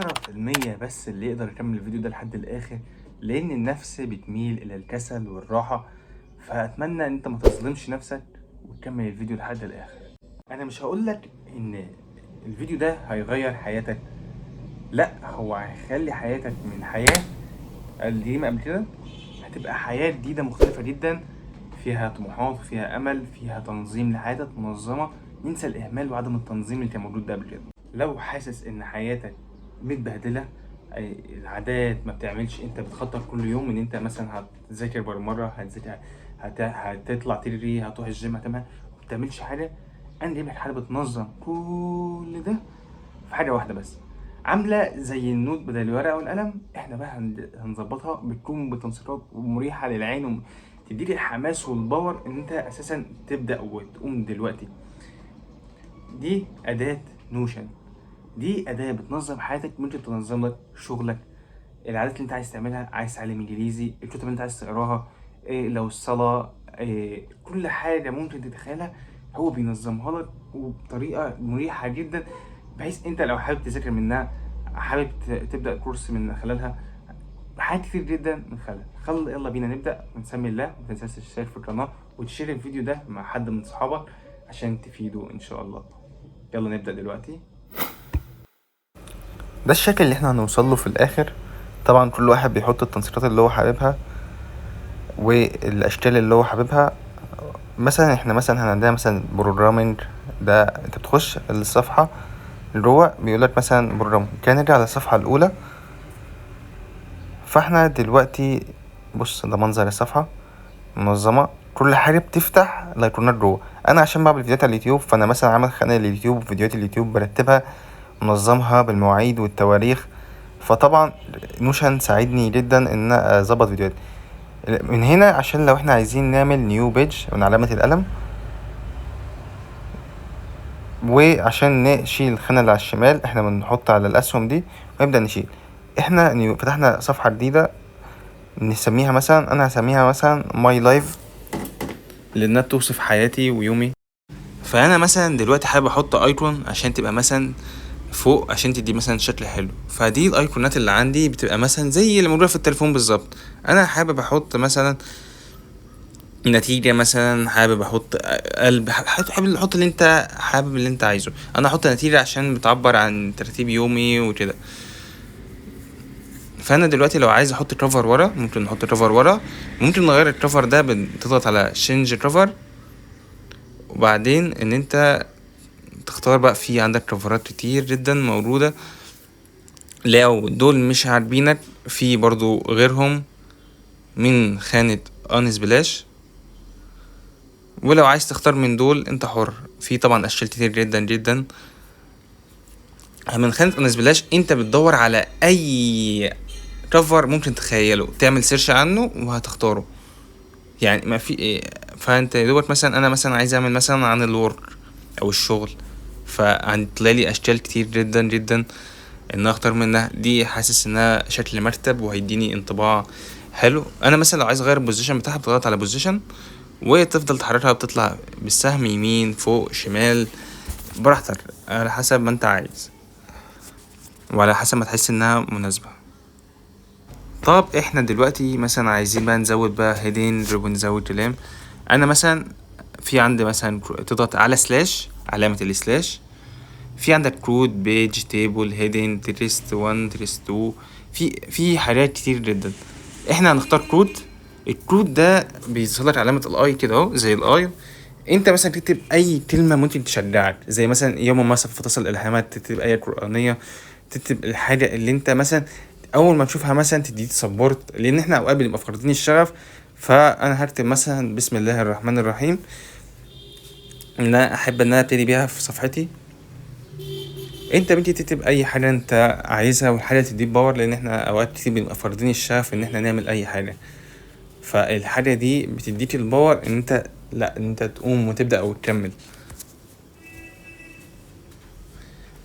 10% بس اللي يقدر يكمل الفيديو ده لحد الآخر، لأن النفس بتميل إلى الكسل والراحة. فأتمنى إن أنت ما تظلمش نفسك وتكمل الفيديو لحد الآخر. أنا مش هقولك إن الفيديو ده هيغير حياتك، لأ، هو هيخلي حياتك من حياة قديمة قبل كده هتبقى حياة جديدة مختلفة جدا، فيها طموحات، فيها أمل، فيها تنظيم لحياتك منظمة. ننسى الإهمال وعدم التنظيم اللي كان موجود ده قبل كده. لو حاسس إن حياتك متبهدلة، العادات ما بتعملش، انت بتخطط كل يوم ان انت مثلا هتذاكر برمجة، هتذاكر، هتطلع تجري، هتروح الجيم، ما بتعملش حاجة. انا جايب لك حاجة بتنظم كل ده في حاجة واحدة بس، عاملة زي النوت بدل الورقة والقلم. احنا بقى هنظبطها بتكون بتنسيقات ومريحة للعين وتديك الحماس والباور ان انت اساسا تبدأ وتقوم دلوقتي. دي أداة نوشن، دي أداة بتنظم حياتك، ممكن تنظم لك شغلك، العادات اللي انت عايز تعملها، عايز تتعلم انجليزي، الكتب اللي انت عايز تقراها، لو الصلاة، كل حاجة ممكن تتخيلها هو بينظمها لك وبطريقة مريحة جدا، بحيث انت لو حابب تذاكر منها، حابب تبدأ كورس من خلالها، حاجات كتير جدا من خلالها. يلا بينا نبدأ ونسمي الله. متنساش تشترك في القناة وتشير الفيديو ده مع حد من صحابك عشان تفيده ان شاء الله. يلا نبدأ دلوقتي. ده الشكل اللي احنا هنوصل له في الاخر. طبعا كل واحد بيحط التنسيقات اللي هو حاببها والاشكال اللي هو حاببها. مثلا احنا مثلا عندنا مثلا بروجرامينج، ده انت بتخش الصفحة اللي جوه بيقولك مثلا بروجرام، كان نرجع للصفحة الاولى. فاحنا دلوقتي بص، ده منظر الصفحة منظمة، كل حاجة بتفتح الايقونات جوه. انا عشان بعمل فيديوهات على اليوتيوب، فانا مثلا عامل قناة لليوتيوب، فيديوهات اليوتيوب برتبها، منظمها بالمواعيد والتواريخ. فطبعا نوشن ساعدني جدا ان انا اظبط فيديوهات من هنا. عشان لو احنا عايزين نعمل نيو بيج من علامة القلم، وعشان نشيل الخانة اللي على الشمال احنا بنحط على الاسهم دي ونبدأ نشيل. احنا نيو فتحنا صفحة جديدة نسميها مثلا، انا هسميها مثلا ماي لايف لانها توصف حياتي ويومي. فانا مثلا دلوقتي حابب احط ايكون عشان تبقى مثلا فوق، عشان تدي مثلا شكل حلو. فدي الايقونات اللي عندي بتبقى مثلا زي اللي موجوده في التليفون بالظبط. انا حابب احط مثلا نتيجه، مثلا حابب احط قلب، حابب احط اللي انت حابب اللي انت عايزه. انا احط نتيجه عشان بتعبر عن ترتيب يومي وكده. فانا دلوقتي لو عايز احط كفر ورا، ممكن نحط كفر ورا، ممكن نغير الكفر ده، بتضغط على شينج كفر، وبعدين ان انت تختار بقى. في عندك كفرات كتير جدا موجوده، لو دول مش عاجبينك في برضو غيرهم من خانة انس بلاش. ولو عايز تختار من دول انت حر، في طبعا اشكال كتير جدا جدا من خانة انس بلاش. انت بتدور على اي كفر ممكن تخيله، تعمل سيرش عنه وهتختاره. يعني ما في إيه. فانت دوبك مثلا، انا مثلا عايز اعمل مثلا عن الورك او الشغل، فهتلاقي لي اشكال كتير جدا جدا ان اختار منها. دي حاسس انها شكل مرتب وهيديني انطباع حلو. انا مثلا لو عايز اغير البوزيشن بتاعها، بتضغط على بوزيشن وتفضل تحركها، بتطلع بالسهم يمين فوق شمال براحتك، على حسب ما انت عايز وعلى حسب ما تحس انها مناسبة. طب احنا دلوقتي مثلا عايزين بقى نزود بقى هيدين، ونزود كلام. انا مثلا في عندي مثلا تضغط على سلاش، علامة السلاش، في عندك كود، بيج، تيبل، هيدين، تريست 1، تريست 2، في حاجات كتير جدا. احنا هنختار كود. الكود ده بيظهر لك علامة الاي كده اهو، زي الاي. انت مثلا تكتب اي كلمة ممكن تشجعك، زي مثلا يوم ما فتصل الالهامات، تكتب ايه قرآنية، تكتب الحاجة اللي انت مثلا اول ما تشوفها مثلا تديك سبورت، لان احنا اوقات بنبقى فاقدين الشغف. فانا هكتب مثلا بسم الله الرحمن الرحيم، ان انا احب ان انا ابتدي بيها في صفحتي. انت بنتي تكتب اي حاجه انت عايزها، والحاجه تديك باور، لان احنا اوقات كتير بنبقى فاقدين الشغف ان احنا نعمل اي حاجه. فالحاجه دي بتديك الباور ان انت، لا، ان انت تقوم وتبدا وتكمل.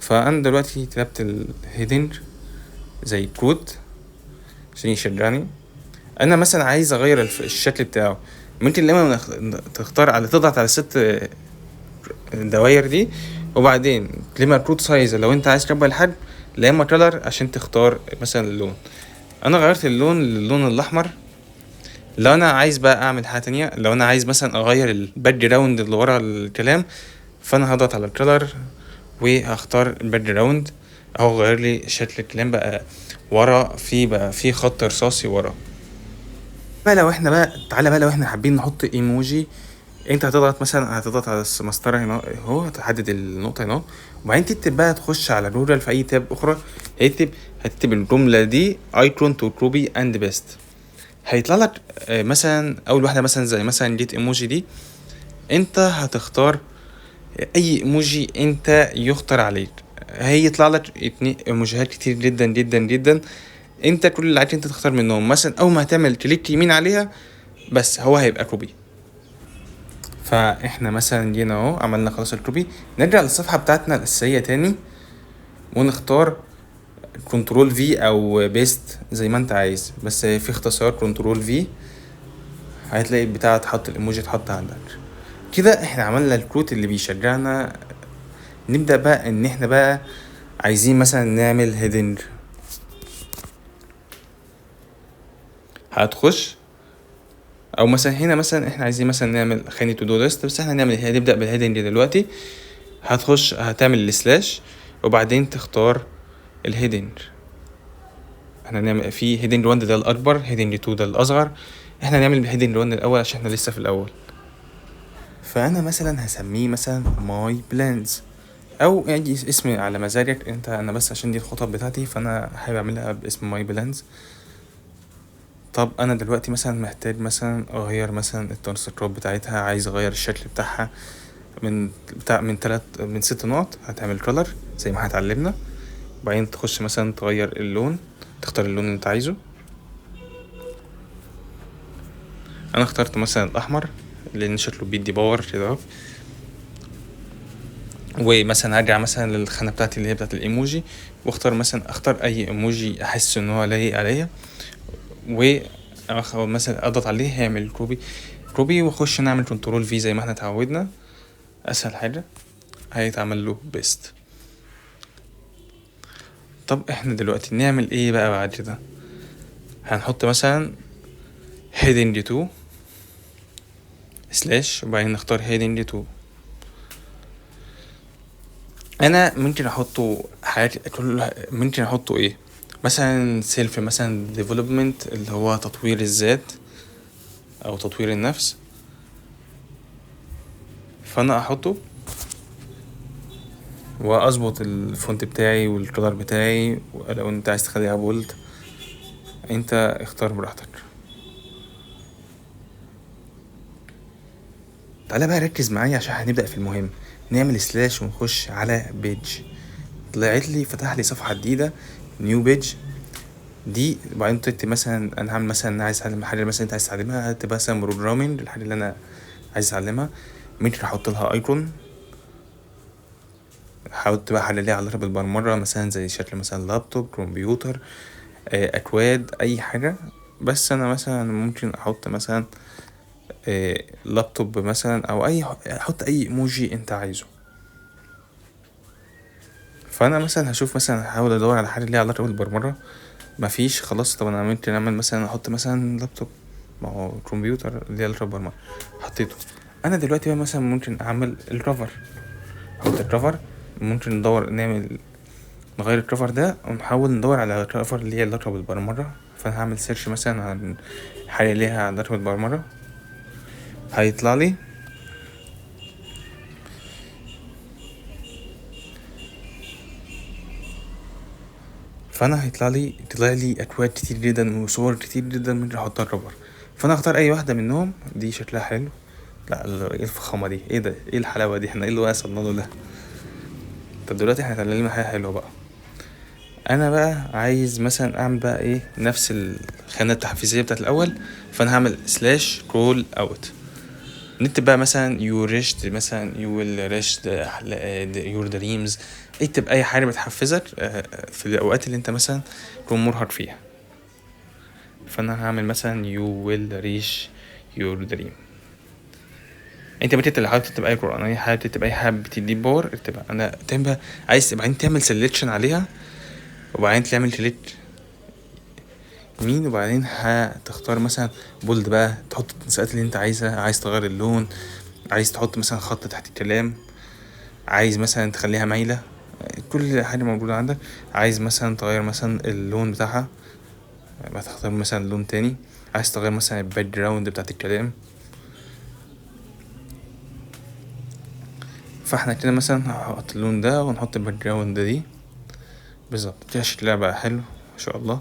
فانا دلوقتي كتبت الهيدنج زي كود عشان يشجعني. انا مثلا عايز اغير الشكل بتاعه، ممكن لما تختار على، تضغط على 6 دواير دي، وبعدين لما كود سايز لو انت عايز تكبر الحجم، لا اما كلر عشان تختار مثلا اللون. انا غيرت اللون للون الاحمر. لو انا عايز بقى اعمل حاجه تانية، لو انا عايز مثلا اغير الباك جراوند اللي ورا الكلام، فانا هضغط على الكلر وهختار الباك جراوند اهو، غير لي شكل الكلام بقى ورا، في خط رصاصي ورا. بقى لو احنا بقى تعالى بقى لو احنا حابين نحط ايموجي، انت هتضغط على المسطره هنا اهو، تحدد النقطه هنا، وبعدين تكتب بقى، تخش على جوجل في اي تاب اخرى، هتكتب الجمله دي ايكون تو كوبي اند بيست. هيطلع لك مثلا اول واحده مثلا زي مثلا جيت ايموجي دي، انت هتختار اي ايموجي انت يخطر عليك. هيطلع لك ايموجيات كتير جدا جدا جدا، انت كل اللي عليك انت تختار منهم. مثلا اول ما هتعمل كليك يمين عليها بس هو هيبقى كوبي. فاحنا مثلا جينا اهو عملنا خلاص الكوبي، نرجع للصفحه بتاعتنا الاساسيه تاني ونختار كنترول في او بيست زي ما انت عايز، بس في اختصار كنترول في، هتلاقي البتاع اتحط الايموجي اتحط عندك كده. احنا عملنا الكروت اللي بيشجعنا. نبدأ بقى ان احنا بقى عايزين مثلا نعمل هيدنج. هتخش او مثلا هنا مثلا احنا عايزين مثلا نعمل خانة تو دو ليست، بس احنا هنبدأ بالهيدنج دلوقتي. هتخش هتعمل السلاش وبعدين تختار الهيدنج. احنا نعمل في هيدنج 1 ده الاكبر، هيدنج 2 ده الاصغر، احنا نعمل بالهيدنج 1 الاول عشان احنا لسه في الاول. فانا مثلا هسميه مثلا ماي بلانز او يعني اسم على مزاجك انت. انا بس عشان دي الخطط بتاعتي فانا حابب اعملها باسم ماي بلانز. طب انا دلوقتي مثلا محتاج مثلا اغير مثلا التنسيقات بتاعتها، عايز اغير الشكل بتاعها من 6 نقط. هتعمل كولر زي ما هتعلمنا، وبعدين تخش مثلا تغير اللون، تختار اللون اللي انت عايزه. انا اخترت مثلا الاحمر لان شكله بيدي باور كده اهو. ومثلا هرجع مثلا للخانه بتاعتي اللي هي بتاعت الايموجي، واختار مثلا اي ايموجي احس ان هو لايق عليا، مثلا اضغط عليه هيعمل كوبي واخش نعمل كنترول في زي ما احنا اتعودنا. اسهل حاجه هيتعمل له بيست. طب احنا دلوقتي نعمل ايه بقى بعد كده؟ هنحط مثلا heading 2 سلاش وبعدين نختار heading 2. انا ممكن احطه حاجات كلها، ممكن احطه ايه مثلا سيلف مثلا ديفلوبمنت اللي هو تطوير الذات او تطوير النفس، فانا احطه واظبط الفونت بتاعي والكلر بتاعي. ولو انت عايز تخليها بولد انت اختار براحتك. تعالى بقى ركز معايا عشان هنبدأ في المهم. نعمل سلاش ونخش على بيج، طلعت لي فتح لي صفحة جديدة نيو بيج دي. وبعدين تكتب مثلا انا هعمل مثلا عايز اتعلم حاجة مثلا انت عايز تتعلمها، هتبقى مثلا بروجرامينج الحاجة اللي انا عايز اتعلمها. ممكن احط لها ايكون، حاولت بقى حاجة ليها علاقة بالبرمجة مثلا زي شكل مثلا لابتوب كمبيوتر اكواد اي حاجة. بس انا مثلا ممكن احط مثلا لابتوب مثلا او احط اي ايموجي انت عايزه. فانا مثلا هشوف مثلا هحاول ادور على حاجه ليها علاقه بالبرمجه، مفيش خلاص. طب انا ممكن اعمل مثلا احط مثلا لابتوب، ما هو كمبيوتر ليه علاقه بالبرمجه حطيته. انا دلوقتي بقى مثلا ممكن اعمل الكفر، احط الكفر. ممكن نغير الكفر ده ونحاول ندور على الكفر اللي هي علاقه بالبرمجه. فانا هعمل سيرش مثلا عن حاجه ليها علاقه بالبرمجه، هيطلع لي فانا طلع لي اكواد كتير جدا وصور كتير جدا ممكن احطها كفر. فانا اختار اي واحده منهم. دي شكلها حلو، لا ايه الفخامه دي، ايه ده، ايه الحلاوه دي، احنا ايه اللي وصلنا له ده. طب دلوقتي احنا اتعلمنا حاجه حلوه بقى. انا بقى عايز مثلا اعمل بقى ايه نفس الخانه التحفيزيه بتاعت الاول. فانا هعمل سلاش كرول اوت، نكتب بقى مثلا you reached مثلا you will reach your dreams. اكتب اي حاجه بتحفزك في الاوقات اللي انت مثلا تكون مرهق فيها. فانا هعمل مثلا you will reach your dream. انت بتكتب لو حابب تكتب اي قران، اي حاجه بتكتب اي حاجه بتدي باور اكتبها. انا تبقى عايز بعدين تعمل سيلكشن عليها وبعدين تعمل كليك يمين، وبعدين هتختار مثلا بولد بقى، تحط التنسيقات اللي انت عايزها. عايز تغير اللون، عايز تحط مثلا خط تحت الكلام، عايز مثلا تخليها مايلة، كل حاجة موجودة عندك. عايز مثلا تغير مثلا اللون بتاعها، يبقى تختار مثلا لون تاني. عايز تغير مثلا الباك جراوند بتاعت الكلام. فاحنا كده مثلا هحط اللون ده ونحط الباك جراوند دي بالظبط كده، شكلها بقى حلو ما شاء الله.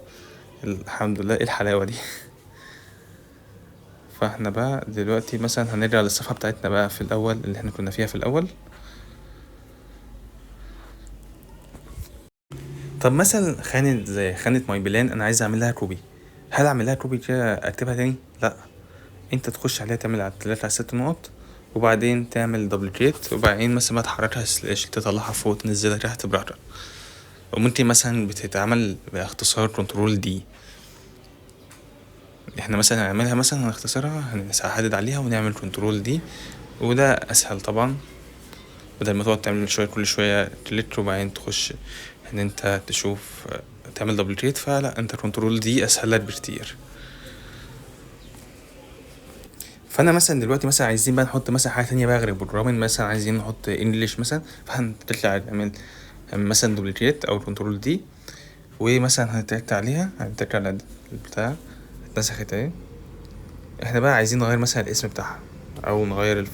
الحمد لله، ايه الحلاوة دي. فاحنا بقى دلوقتي مثلا هنرجع للصفحة بتاعتنا بقى في الأول اللي احنا كنا فيها في الأول. طب مثلا خانة زي خانة ماي بلان أنا عايز أعملها كوبي، هل أعملها كوبي كده أكتبها تاني؟ لأ، أنت تخش عليها تعمل على 3 على 6 نقط، وبعدين تعمل دبليكيت، وبعدين مثلا ما تحركها سلاش تطلعها فوق تنزلها تحت براحتك. وممكن مثلا بتتعمل باختصار كنترول دي. احنا مثلا هنعملها مثلا هنختصرها هنحدد عليها ونعمل كنترول دي، وده اسهل طبعا بدل ما تقعد تعمل شويه كل شويه كليك وبعدين تخش ان انت تشوف تعمل دبل كليك. فلا، انت كنترول دي اسهل لك بكتير. فانا مثلا دلوقتي مثلا عايزين بقى نحط مثلا حاجه تانية بقى غير البروجرامين، مثلا عايزين نحط انجليش مثلا، فهنطلع نعمل مثلا دبل كليك او كنترول دي، ومثلا هنتك عليها هنتك على البتاع اتنسخت اهي. احنا بقى عايزين نغير مثلا الاسم بتاعها او نغير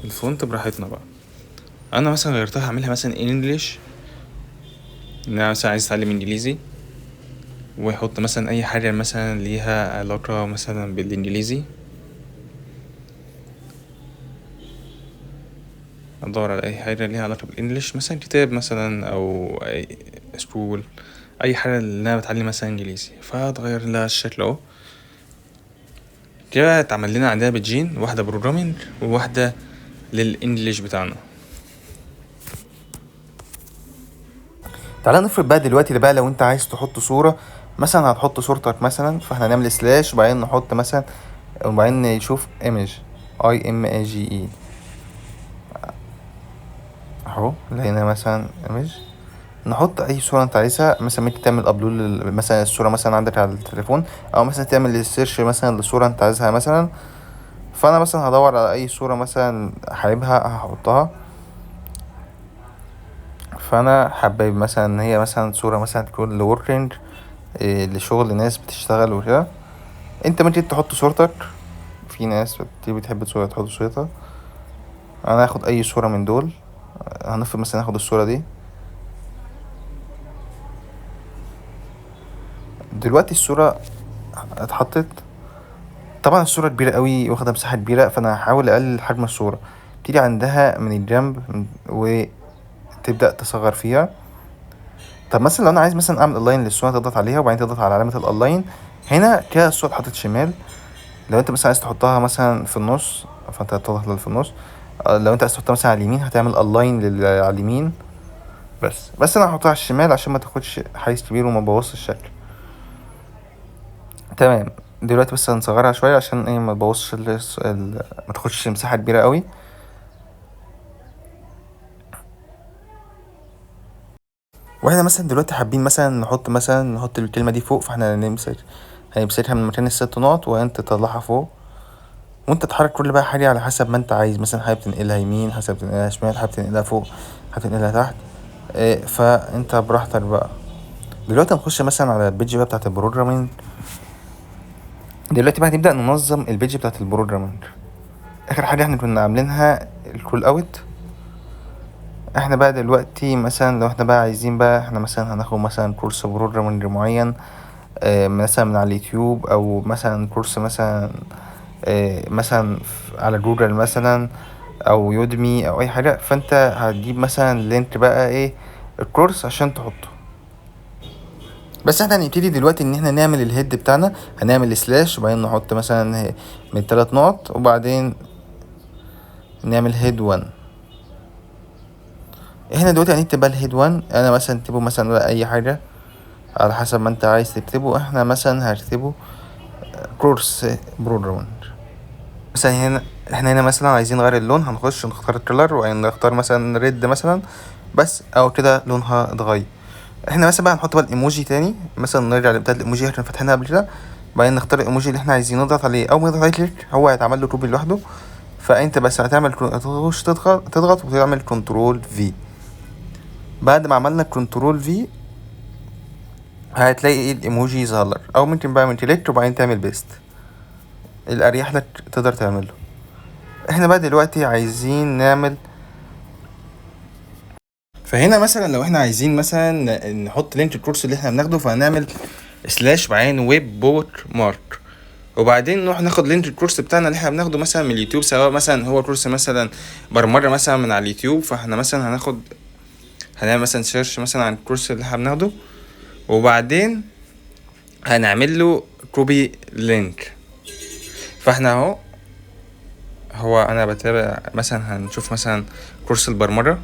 الفونت براحتنا بقى. انا مثلا غيرتها هعملها مثلا انجليش، ان انا مثلا عايز اتعلم انجليزي، واحط مثلا اي حاجه مثلا ليها علاقه مثلا بالانجليزي. ادور على اي حاجه ليها علاقه بالانجليش، مثلا كتاب مثلا او اي سكول، اي حاجه اللي انا بتعلم مثلا انجليزي، فاتغير لها الشكل اهو. كده اتعمل لنا عندنا بيجين، واحده بروجرامينج وواحده للانجليش بتاعنا. تعالى نفرض بقى دلوقتي اللي بقى لو انت عايز تحط صورة، مثلا هتحط صورتك مثلا، فاحنا هنعمل سلاش وبعدين نحط مثلا، وبعدين نشوف image image اهو لقينا مثلا image. نحط اي صورة انت عايزها، مثلا ممكن تعمل ابلود مثلا الصورة مثلا عندك على التليفون، او مثلا تعمل سيرش مثلا لصورة انت عايزها مثلا. فانا مثلا هدور على اي صورة مثلا حاببها هحطها. فانا حابب مثلا ان هي مثلا صورة مثلا تكون لوركينج، لشغل ناس بتشتغل وكده. انت ممكن تحط صورتك، في ناس كتير بتحب صورة تحط صورتها. انا هاخد اي صورة من دول، هنفرض مثلا هاخد الصورة دي. دلوقتي الصورة اتحطت، طبعا الصورة كبيرة قوي واخدة مساحة كبيرة، فانا هحاول اقلل حجم الصورة. تيجي عندها من الجنب وتبدأ تصغر فيها. طب مثلا لو انا عايز مثلا اعمل الاين للصورة، تضغط عليها وبعدين تضغط على علامة الالاين. هنا كده الصورة اتحطت شمال. لو انت مثلا عايز تحطها مثلا في النص، فانت هتضغط في النص. لو انت عايز تحطها مثلا على اليمين هتعمل الاين على اليمين. بس انا هحطها على الشمال عشان ما تاخدش حيز كبير وما تبوظش الشكل. تمام. دلوقتي بس هنصغرها شويه عشان ايه ما تبوظش ما تاخدش مساحه كبيره قوي. واحنا مثلا دلوقتي حابين مثلا نحط الكلمه دي فوق، فاحنا هنمسكها من مكان الست نقط وانت تطلعها فوق، وانت تحرك كل بقى حاجه على حسب ما انت عايز. مثلا حابب تنقلها يمين، حابب تنقلها شمال، حابب تنقلها فوق، حابب تنقلها تحت. فانت براحتك بقى. دلوقتي هنخش مثلا على البيج بقى بتاعت البروجرامينج. دلوقتي بقى هنبدأ ننظم البيج بتاعت البروجرامينج. اخر حاجة احنا كنا عاملينها الكول اوت. احنا بقى دلوقتي مثلا لو احنا بقى عايزين بقى احنا مثلا هناخد مثلا كورس بروجرامينج معين، مثلا من على اليوتيوب، او مثلا كورس مثلا مثلا على جوجل مثلا، او يودمي او اي حاجة. فانت هتجيب مثلا لينك بقى ايه الكورس عشان تحطه. بس احنا هنبتدي دلوقتي ان احنا نعمل الهيد بتاعنا. هنعمل سلاش وبعدين نحط مثلا من 3 نقط، وبعدين نعمل هيد 1. احنا دلوقتي هنكتب بقى الهيد 1. انا مثلا اكتبه مثلا بقى اي حاجة على حسب ما انت عايز تكتبه. احنا مثلا هنكتبه كورس بروجرامينج. مثلا هنا احنا هنا مثلا عايزين نغير اللون، هنخش نختار الكلر وبعدين نختار مثلا ريد مثلا بس، او كده لونها اتغير. احنا مثلا بقى هنحط بقى الايموجي تاني، مثلا نرجع لبتاعة الايموجي اللي احنا فاتحينها قبل كده، بعدين نختار الايموجي اللي احنا عايزين نضغط عليه. اول ما نضغط عليه كليك هو هيتعمل له كوبي لوحده. فانت بس هتخش تضغط وتعمل كنترول في. بعد ما عملنا كنترول في هتلاقي ايه الايموجي يظهر لك، او ممكن بقى من كليك وبعدين تعمل بيست، الاريح لك تقدر تعمله. احنا بقى دلوقتي عايزين نعمل، فهنا مثلا لو احنا عايزين مثلا نحط لينك الكورس اللي احنا بناخده، فهنعمل سلاش بعدين ويب بوت مارك، وبعدين نروح ناخد لينك الكورس بتاعنا اللي احنا بناخده مثلا من اليوتيوب، سواء مثلا هو كورس مثلا برمجة مثلا من على اليوتيوب، فاحنا مثلا هنعمل مثلا سيرش مثلا عن الكورس اللي احنا بناخده، وبعدين هنعمل له كوبي لينك. فاحنا هو انا بتابع مثلا، هنشوف مثلا كورس البرمجة،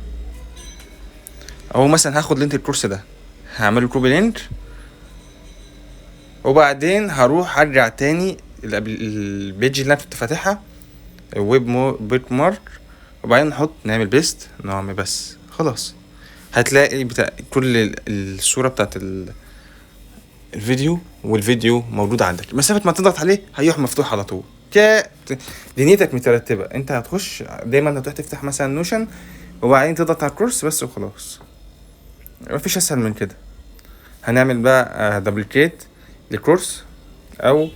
او مثلا هاخد لينك الكورس ده هعمله كوبي لينك، وبعدين هروح ارجع تاني البيج اللي انا كنت فاتحها ويب بوت مارك، وبعدين نعمل بيست نعمل بس خلاص. هتلاقي كل الصورة بتاعت الفيديو والفيديو موجود عندك، مسافة ما تضغط عليه هيروح مفتوح على طول. دنيتك مترتبة، انت هتخش دايما هتروح تفتح مثلا نوشن وبعدين تضغط على الكورس بس وخلاص، مفيش اسهل من كده. هنعمل بقى دبليكيت للكورس، او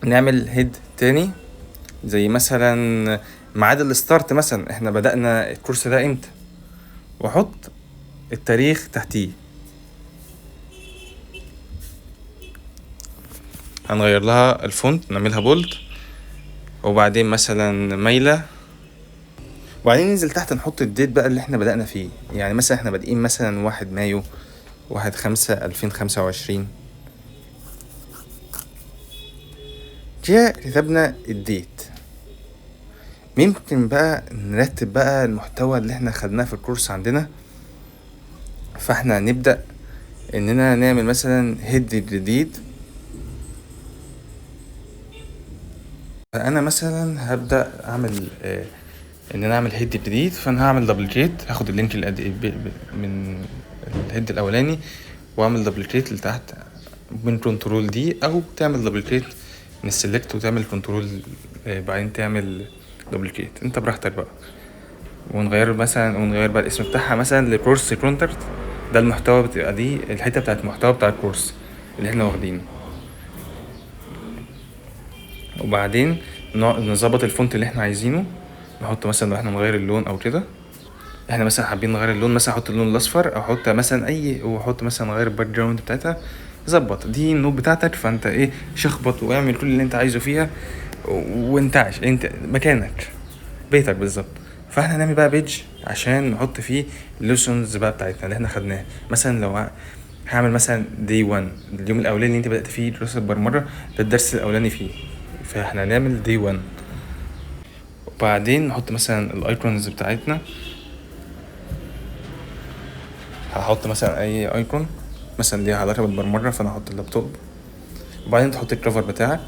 نعمل هيد تاني زي مثلا ميعاد الستارت، مثلا احنا بدأنا الكورس ده امتى، واحط التاريخ تحتيه. هنغير لها الفونت نعملها بولد، وبعدين مثلا مايلة، وبعدين ننزل تحت نحط الديت بقى اللي احنا بدأنا فيه. يعني مثلا احنا بادئين مثلا 1 مايو 1/5/2025، جاء كتبنا الديت. ممكن بقى نرتب بقى المحتوى اللي احنا خدناه في الكورس عندنا، فاحنا نبدأ اننا نعمل مثلا هيد جديد. انا مثلا هبدأ اعمل ان انا اعمل هيد جديد، فانا هعمل دبليكيت، هاخد اللينك من الهيد الاولاني واعمل دبليكيت لتحت من كنترول دي، او تعمل دبليكيت من السلكت وتعمل كنترول بعدين تعمل دبليكيت، انت براحتك بقى. ونغير بقى الاسم بتاعها مثلا لكورس كونتاكت، ده المحتوى بتبقى دي الحته بتاعت المحتوى بتاع الكورس اللي احنا واخدينه. وبعدين نظبط الفونت اللي احنا عايزينه، نحط مثلا لو احنا نغير اللون او كده، احنا مثلا حابين نغير اللون مثلا احط اللون الاصفر، او احط مثلا واحط مثلا نغير الباك جراوند بتاعتها. ظبط دي النوت بتاعتك، فانت شخبط واعمل كل اللي انت عايزه فيها، وانت انت مكانك بيتك بالظبط. فاحنا هنعمل بقى بيج عشان نحط فيه الليسونز بقى بتاعتنا اللي احنا خدناها. مثلا لو هعمل مثلا دي 1 اليوم الاولاني اللي انت بدأت فيه دراسة البرمجة، ده الدرس الاولاني فيه، فاحنا هنعمل دي 1. وبعدين نحط مثلا الايكونز بتاعتنا، هحط مثلا اي ايكون مثلا ليها علاقه بالبرمجه، فانا هحط اللابتوب. وبعدين تحط الكفر بتاعك،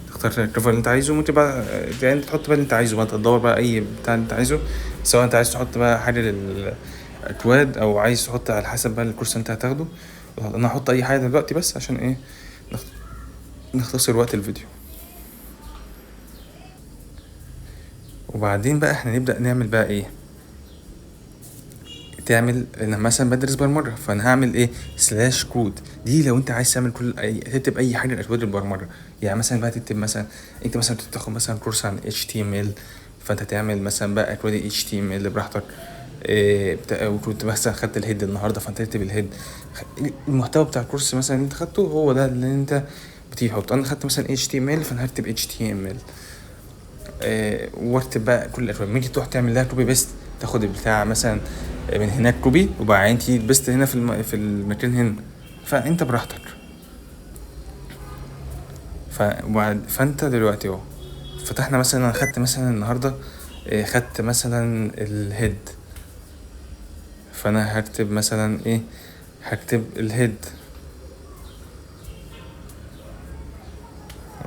تختار الكفر اللي انت عايزه، ممكن بقى يعني تحط بقى اللي انت عايزه بقى، تدور بقى اي بتاع اللي انت عايزه، سواء انت عايز تحط بقى حاجه للاكواد او عايز تحط على حسب بقى الكورس اللي انت هتاخده. انا هحط اي حاجه دلوقتي بس عشان نختصر وقت الفيديو. وبعدين بقى احنا نبدا نعمل بقى تعمل انا مثلا بدرس برمجه، فانا هعمل سلاش كود دي لو انت عايز تعمل تكتب اي حاجه لاكواد البرمجه. يعني مثلا بقى تكتب مثلا انت مثلا تاخد مثلا كورس عن HTML، فانت تعمل مثلا بقى اكواد HTML براحتك. وكنت مثلا خدت الهيد النهارده، فانت تكتب الهيد. المحتوى بتاع الكورس مثلا انت خدته هو ده اللي انت بتحط. انا خدت مثلا HTML فانا هكتب HTML، واكتب بقى كل الاكواد. ممكن تروح تعمل لها كوبي بيست، تاخد البتاع مثلا من هناك كوبي وبعدين تيجي تبست هنا في المكان هنا، فانت براحتك. فانت دلوقتي فتحنا مثلا، انا خدت مثلا النهارده خدت مثلا الهيد، فانا هكتب مثلا هكتب الهيد.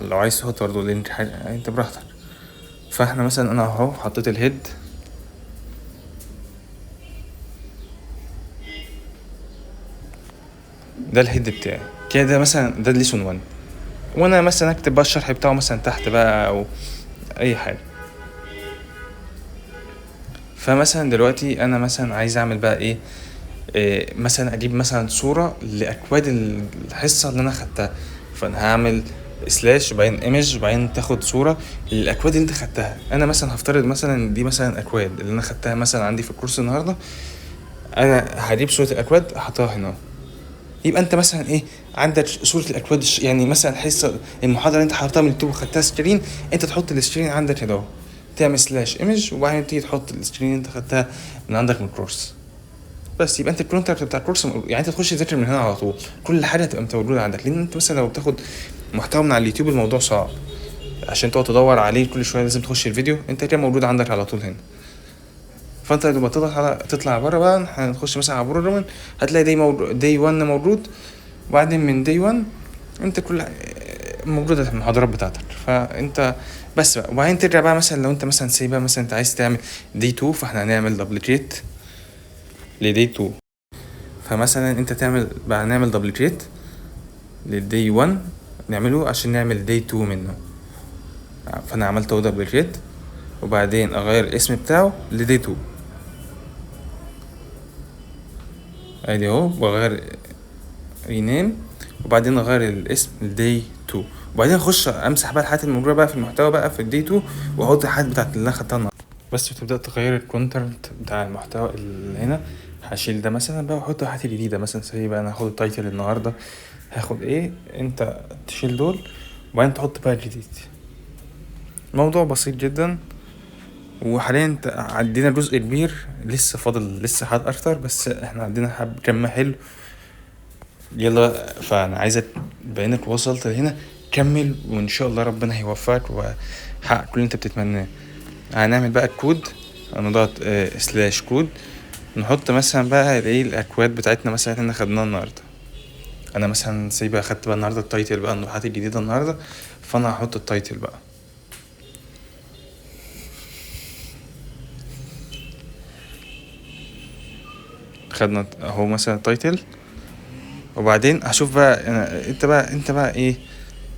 لو عايز تحط برضه لينك حاجه انت براحتك. فاحنا مثلا انا حطيت الهيد، ده الهيد بتاعي كده، مثلا ده ليسون 1، وانا مثلا اكتب بقى الشرح بتاعه مثلا تحت بقى او اي حاجه. فمثلا دلوقتي انا مثلا عايز اعمل بقى ايه، مثلا اجيب مثلا صوره لاكواد الحصه اللي انا خدتها، فانا هعمل سلاش وبعدين ايمج وبعدين تاخد صوره للاكواد اللي انت خدتها. انا مثلا هفترض مثلا دي مثلا اكواد اللي انا خدتها مثلا عندي في الكورس النهارده، انا هجيب صوره الاكواد احطها هنا. يبقى انت مثلا ايه، عندك صوره الاكواد يعني مثلا الحصه المحاضره اللي انت حضرتها من اليوتيوب وخدتها سكرين، انت تحط السكرين عندك هنا اهو، تعمل سلاش ايمج وبعدين تيجي تحط السكرين اللي انت خدتها من عندك من الكورس. بس يبقى انت الكونتاكت بتاع الكورس يعني انت تخش تذاكر من هنا على طول، كل حاجه هتبقى موجوده عندك. لان انت مثلا لو بتاخد محتوى من على اليوتيوب الموضوع صعب، عشان تقعد تدور عليه كل شويه لازم تخش الفيديو، انت كده موجود عندك على طول هنا. فانت لما تضغط على تطلع بره بقى، هنخش مثلا على بروجرام، هتلاقي دي 1 موجود، وبعدين من دي 1 انت كل موجوده في المحاضرات بتاعتك. فانت بس بقى، وبعدين ترجع بقى مثلا لو انت مثلا سايبها مثلا انت عايز تعمل دي 2، فاحنا هنعمل دبليكيت لدي 2. فمثلا انت تعمل بقى، نعمل دبليكيت للدي 1 نعمله عشان نعمل دي 2 منه. فانا عملته دبليكيت وبعدين اغير الاسم بتاعه لدي 2 ادي اهو، واغير رينيم وبعدين اغير الاسم لدي 2، وبعدين اخش امسح بقى الحاجات الموجوده بقى في المحتوى بقى في الدي 2 واحط الحاجات بتاعت اللي انا خدتها النهارده بس. وتبدا تغير الكونتنت بتاع المحتوى اللي هنا. هشيل ده مثلا بقى واحط حاجات جديده، مثلا زي بقى انا هاخد التايتل النهارده هاخد ايه، انت تشيل دول وبعدين تحط بقى الجديد. موضوع بسيط جدا. وحاليا عدينا جزء كبير، لسه فاضل لسه حاجات اكتر، بس احنا عندنا كم حلو. يلا فانا عايزك بانك وصلت لهنا كمل، وان شاء الله ربنا هيوفقك وحقق كل اللي انت بتتمناه. هنعمل بقى الكود، هنضغط سلاش كود، نحط مثلا بقى ايه الاكواد بتاعتنا مثلا احنا خدناها النهارده. انا مثلا سيبها خدت بقى النهارده التايتل بقى النوحات الجديده النهارده، فانا هحط التايتل بقى. خدنا اهو مثلا التايتل، وبعدين هشوف بقى انت بقى ايه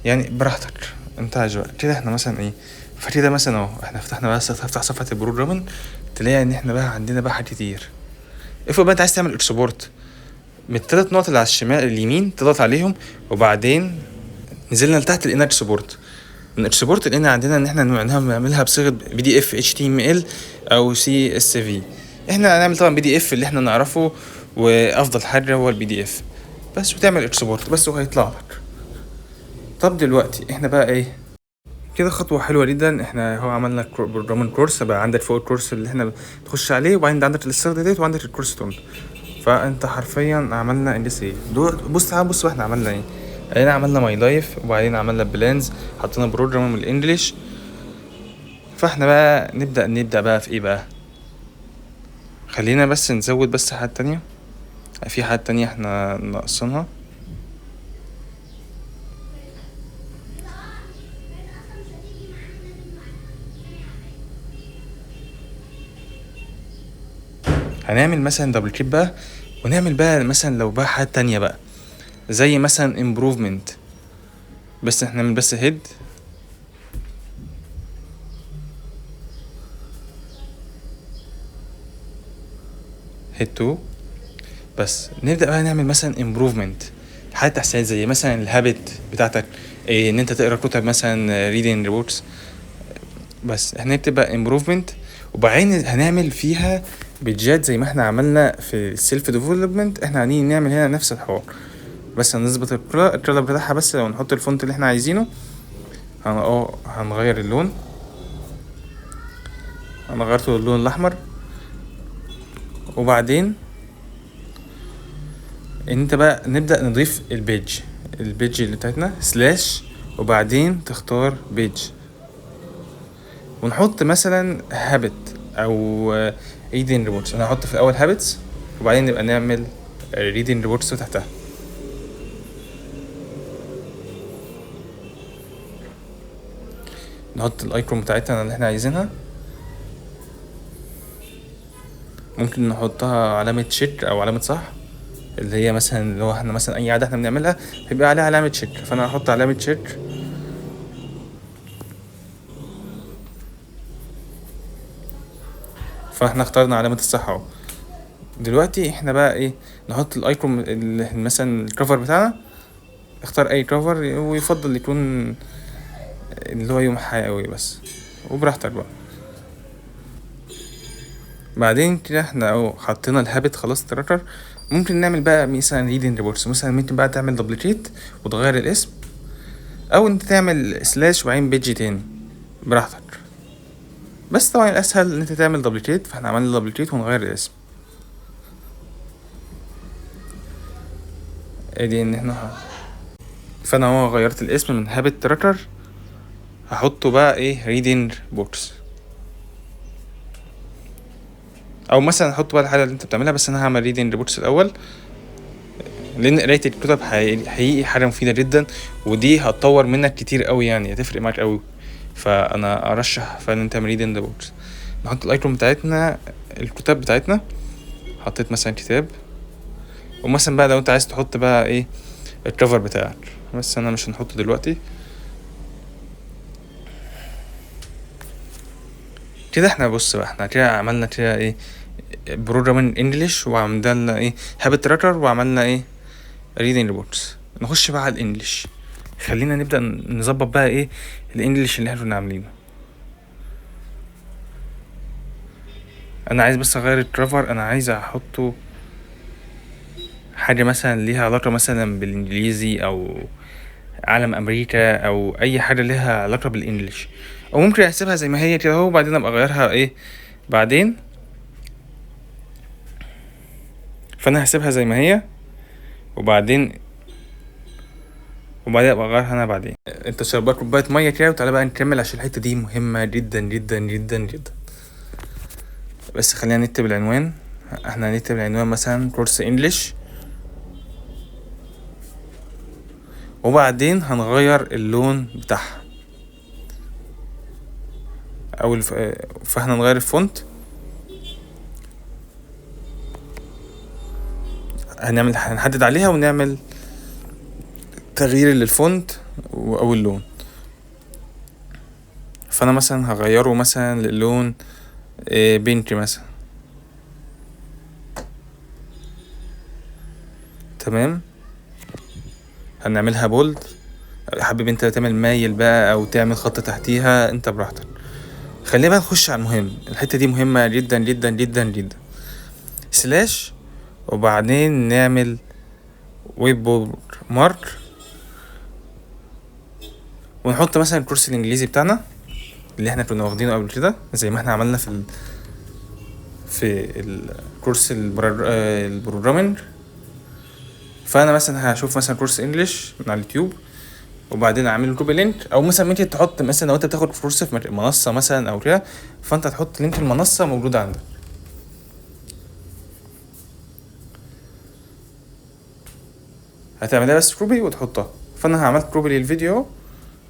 يعني براحتك انت عايز بقى كده. احنا مثلا ايه فكده مثلا اهو احنا فتحنا بس هفتح صفحه البروجرامين، تلاقي ان احنا بقى عندنا بقى حاجات كتير. افرض بقى انت عايز تعمل اكسبورت من الثلاث نقط اللي على الشمال اليمين تضغط عليهم، وبعدين نزلنا لتحت لقينا اكسبورت. من اكسبورت لقينا عندنا ان احنا نعملها بصيغه بي دي اف اتش تي ام ال او سي اس في. احنا هنعمل طبعا بي دي اف اللي احنا نعرفه، وافضل حاجه هو البي دي اف بس، وتعمل اكسبورت بس وهيطلع لك. طب دلوقتي احنا بقى ايه كده، خطوه حلوه جدا. احنا هو عملنا بروجرامين كورس، بقى عندك فوق الكورس اللي احنا تخش عليه، وبعدين عندك الاستاذ ديت وعندك الكورس تون. فانت حرفيا عملنا اندس ايه بص تعال بص احنا عملنا ايه. احنا عملنا ماي لايف وبعدين عملنا بلانز، حطينا بروجرام من الانجليش. فاحنا بقى نبدا بقى في ايه بقى. خلينا بس نزود بس حاجات تانية، في حاجات تانية احنا ناقصينها. هنعمل مثلا دبل كليك بقى، ونعمل بقى مثلا لو بقى حاجات تانية بقى زي مثلا improvement. بس احنا نعمل بس هيد تو بس. نبدأ بقى نعمل مثلا improvement حاجات تحسين زي مثلا الهابت بتاعتك، ان انت تقرا كتب مثلا reading reports. بس احنا بتبقى improvement، وبعدين هنعمل فيها بيجات زي ما احنا عملنا في السيلف ديفلوبمنت. احنا هنيجي نعمل هنا نفس الحوار، بس هنظبط الكلر بتاعها بس، لو نحط الفونت اللي احنا عايزينه هنغير اللون. انا غيرته اللون الاحمر. وبعدين انت بقى نبدأ نضيف البيج اللي بتاعتنا سلاش، وبعدين تختار بيج ونحط مثلا هابت او ريدنج ريبورتس. انا هحط في الاول هابتس وبعدين نبقى نعمل ريدنج ريبورتس تحتها. نحط الايكون بتاعتنا اللي احنا عايزينها، ممكن نحطها علامة شيك او علامة صح اللي هي مثلا اللي هو احنا مثلا اي عاده احنا بنعملها بيبقى عليها علامه تشيك، فانا هحط علامه تشيك. فاحنا اخترنا علامه الصح اهو. دلوقتي احنا بقى ايه، نحط الايكون مثلا الكفر بتاعنا. اختار اي كفر ويفضل يكون اللي هو يوم حيوي بس، وبراحتك بقى. بعدين كده احنا اهو حطينا الهابت خلاص تراكر. ممكن نعمل بقى مثلا ريدنج ريبورتس، مثلا ممكن بقى تعمل دبليكيت وتغير الاسم، او انت تعمل سلاش وبعدين بيجي تاني براحتك. بس طبعا الاسهل ان انت تعمل دبليكيت، فاحنا عملنا دبليكيت ونغير الاسم. ادي ان احنا فانا هو غيرت الاسم من هابت تراكر، هحطه بقى ايه ريدنج بوكس، او مثلا احط بقى الحاجه اللي انت بتعملها. بس انا هعمل ريدنج ريبورتس الاول، لان قرايه الكتب حقيقي حاجه مفيده جدا، ودي هتطور منك كتير قوي، يعني هتفرق معاك قوي. فانا ارشح فعلا انت تعمل ريدنج ريبورتس. نحط الايكون بتاعتنا، الكتاب بتاعتنا. حطيت مثلا كتاب، ومثلا بقى لو انت عايز تحط بقى ايه الكفر بتاعك، بس انا مش هنحطه دلوقتي. كده احنا بص بقى، احنا كده عملنا كده ايه بروجرامين انجلش، وعملنا ايه هابت تراكر، وعملنا ايه ريدنج ريبورتس. نخش بقى على الانجليش. خلينا نبدا نظبط بقى ايه الانجليش اللي احنا كنا عاملينه. انا عايز بس اغير الكفر، انا عايز احطه حاجه مثلا ليها علاقه مثلا بالانجليزي، او علم امريكا، او اي حاجه ليها علاقه بالانجليش. او ممكن احسبها زي ما هي كده اهو، وبعدين ابقى اغيرها ايه بعدين. فانا هسيبها زي ما هي، وبعدين ابقى اغيرها انا بعدين. انت شرب بقى كوبايه ميه كده، وتعالى بقى نكمل عشان الحته دي مهمه جدا جدا جدا جدا. بس خلينا نكتب العنوان. احنا هنكتب العنوان مثلا كورس انجليش، وبعدين هنغير اللون بتاعها، او فاحنا نغير الفونت. هنحدد عليها ونعمل تغيير للفونت او اللون. فانا مثلا هغيره مثلا للون بينك مثلا. تمام. هنعملها بولد، حابب انت تعمل مايل بقى او تعمل خط تحتيها انت براحتك. خلينا بقى نخش على المهم، الحته دي مهمه جدا جدا جدا جدا. سلاش، وبعدين نعمل ويب مارك، ونحط مثلا الكورس الانجليزي بتاعنا اللي احنا كنا واخدينه قبل كده، زي ما احنا عملنا في الكورس البروجرامينج. فانا مثلا هشوف مثلا كورس انجليش من على اليوتيوب، وبعدين اعمل كوبي لينك. او مثلا ممكن تحط مثلا لو انت بتاخد كورس في منصه مثلا او كده، فانت تحط لينك المنصه موجود عندك. هتعملها بس كوبي وتحطها. فانا عملت كوبي للفيديو،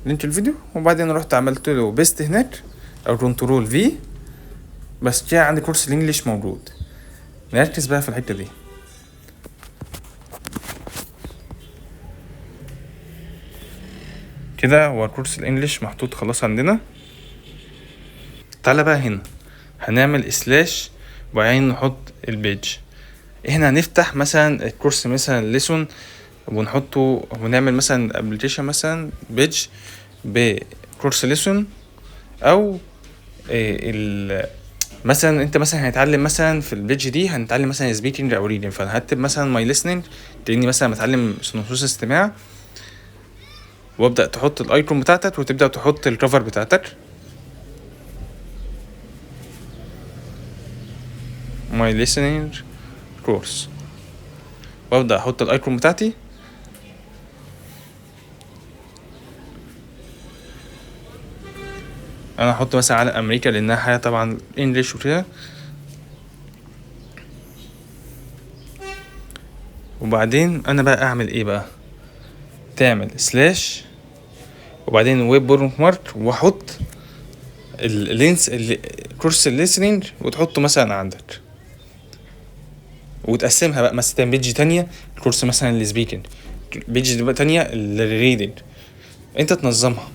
لينك الفيديو، وبعدين رحت عملت له بيست هناك او كنترول في. بس كده عندي كورس الانجليش موجود. نركز بقى في الحته دي. كده هو كورس الانجليش محطوط خلاص عندنا. تعالى بقى هنا هنعمل سلاش، وبعدين نحط البيج. هنا هنفتح مثلا الكورس مثلا ليسون، ونحطه ونعمل مثلا ابلكيشن مثلا بيج بكورس ليسون، او مثلا انت مثلا هنتعلم مثلا في البيج دي هنتعلم مثلا سبيكينج او ريدنج. فانا هكتب مثلا ماي ليسننج، تاني مثلا بتعلم نصوص استماع، وابدا تحط الايكون بتاعتك وتبدا تحط الكفر بتاعتك ماي ليسننج كورس، وابدا احط الايكون بتاعتي. انا هحط مثلا على امريكا لانها حاجه طبعا انجليش وكده. وبعدين انا بقى اعمل ايه بقى، تعمل سلاش وبعدين ويب بورك مارك، واحط اللينس كورس الليسننج وتحطه مثلا عندك. وتقسمها بقى مثلا تعمل بيج تانية الكورس مثلا للسبيكنج، بيج بقى تانية للريدنج، انت تنظمها.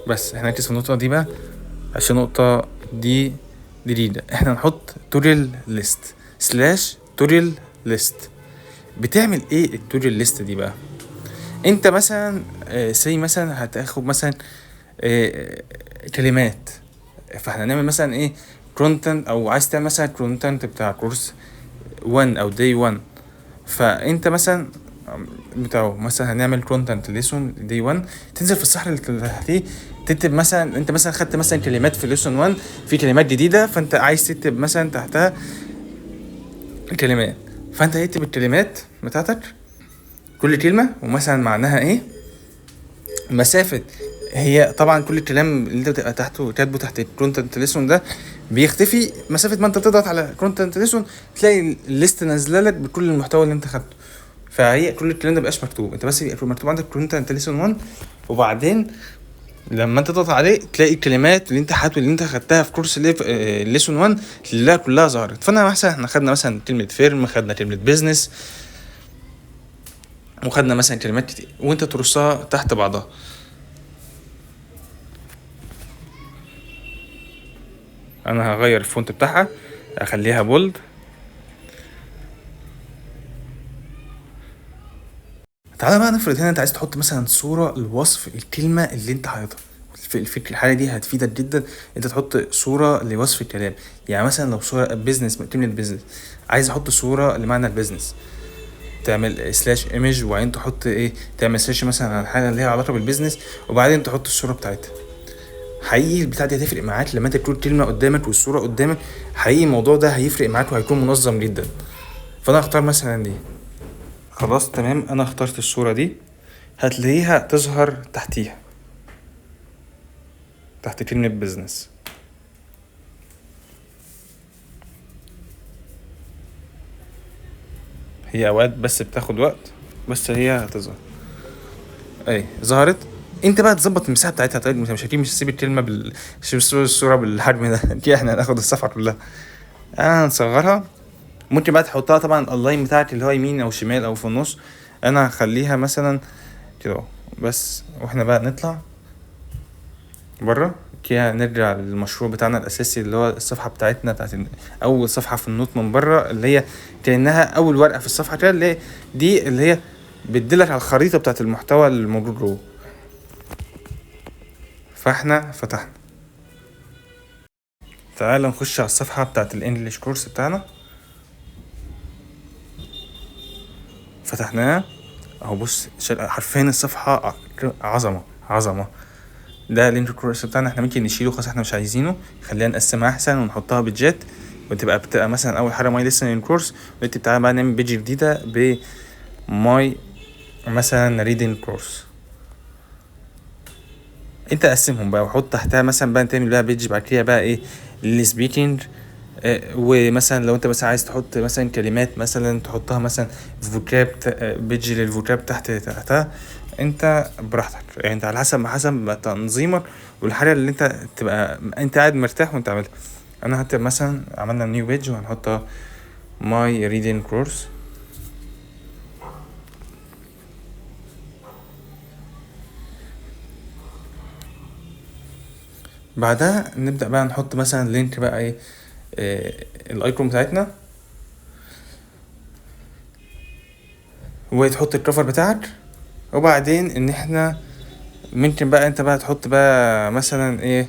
بس احنا نركز في النقطة دي بقى عشان النقطة دي جديدة. احنا نحط توتوريال ليست سلاش توتوريال ليست. بتعمل ايه التوتوريال ليست دي بقى؟ انت مثلا سي مثلا هتاخد مثلا كلمات، فاحنا نعمل مثلا ايه كونتنت، او عايز تعمل مثلا كونتنت بتاع كورس 1 او داي 1. فانت مثلا بتاعه مثلا هنعمل كونتنت ليسون داي 1، تنزل في الصفحه اللي تحتيه تكتب مثلا انت مثلا خدت مثلا كلمات في ليسون 1 في كلمات جديده، فانت عايز تكتب مثلا تحتها الكلمات، فانت هتكتب الكلمات بتاعتك كل كلمه ومثلا معناها ايه، مسافه. هي طبعا كل الكلام اللي انت بتبقى تحته كاتبه تحت الكونتنت ليسون ده بيختفي مسافه ما انت تضغط على كونتنت ليسون، تلاقي الليست نازله لك بكل المحتوى اللي انت خدته. فهي كل الكلام ده مبقاش مكتوب، انت بس يبقى مكتوب عندك كونتنت ليسون 1، وبعدين لما انت تضغط عليه تلاقي الكلمات اللي انت حاطه اللي انت خدتها في كورس ليسون 1 تلاقيها كلها ظهرت. فانا مثلا احنا خدنا مثلا كلمه فيرم، خدنا كلمه بيزنس، وخدنا مثلا كلمات كتير وانت ترصها تحت بعضها. انا هغير الفونت بتاعها اخليها بولد. تعالى بقى نفرض هنا انت عايز تحط مثلا صورة لوصف الكلمة اللي انت حاططها. في الحالة دي هتفيدك جدا انت تحط صورة لوصف الكلام. يعني مثلا لو صورة بيزنس، كلمة بيزنس، عايز احط صورة لمعنى البيزنس، تعمل سلاش ايمج وبعدين تحط ايه، تعمل سيرش مثلا عن حاجة ليها علاقة بالبيزنس وبعدين تحط الصورة بتاعتها. حقيقي البتاع دي هتفرق معاك لما انت تكون الكلمة قدامك والصورة قدامك، حقيقي الموضوع ده هيفرق معاك وهيكون منظم جدا. فانا هختار مثلا دي. خلاص تمام، انا اخترت الصورة دي، هتلاقيها تظهر تحتيها تحت كلمة بيزنس. هي اوقات بس بتاخد وقت، بس هي هتظهر اي ظهرت. انت بقى تظبط المساحه بتاعتها. طيب مش اكيد مش هسيب الكلمه مش الصوره بالحجم ده كده احنا هناخد الصفحه كلها. انا هنصغرها. ممكن بقى تحطها طبعا اللاين بتاعك اللي هو يمين او شمال او في النص. انا هخليها مثلا كده بس. واحنا بقى نطلع بره كده نرجع للمشروع بتاعنا الاساسي اللي هو الصفحه بتاعتنا بتاعت اول صفحه في النوت من بره، اللي هي كانها اول ورقه في الصفحه كده، اللي هي بتدلك على الخريطه بتاعت المحتوى اللي موجود جوه. فاحنا فتحنا. تعال نخش على الصفحه بتاعت الانجليش كورس بتاعنا. فتحناها اهو. بص حرفيا الصفحه عظمه عظمه. ده لينك الكورس بتاعنا، احنا ممكن نشيله خلاص، احنا مش عايزينه، خلينا نقسمها احسن ونحطها بيدجات، بتبقى مثلا اول حاجه ماي ليسن كورس، ونكتب تعالى بقى نعمل بيج جديده بماي مثلا ريدنج كورس. انت قسمهم بقى وحط تحتها مثلا بقى تعمل بقى بيج بعد كده بقى ايه للسبيكينج. ومثلا لو انت بس عايز تحط مثلا كلمات مثلا تحطها مثلا فوكاب، بيج للفوكاب تحتها انت براحتك. يعني انت على حسب تنظيمك والحاجه اللي انت تبقى انت قاعد مرتاح وانت عاملها. انا هكتب مثلا عملنا نيو بيج وهنحطها ماي ريدنج كورس. بعدها نبدأ بقى نحط مثلا لينك بقى ايه الايكون بتاعتنا، وتحط الكفر بتاعك. وبعدين ان احنا ممكن بقى انت بقى تحط بقى مثلا ايه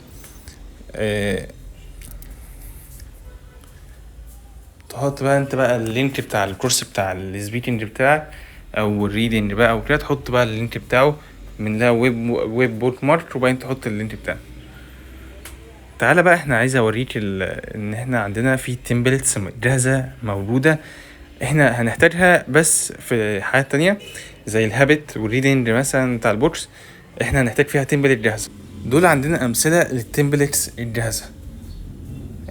تحط بقى انت بقى اللينك بتاع الكورس بتاع السبيكنج بتاعك او الريدنج بقى وكده، تحط بقى اللينك بتاعه من لا ويب بوك مارك وبعدين تحط اللينك بتاعه. تعالى بقى احنا عايز اوريك ان احنا عندنا في تمبلتس جاهزة موجودة، احنا هنحتاجها بس في حاجات تانية زي الهابت والريدنج مثلا بتاع البوكس، احنا هنحتاج فيها تمبلت جاهزة. دول عندنا امثلة للتمبلتس الجاهزة.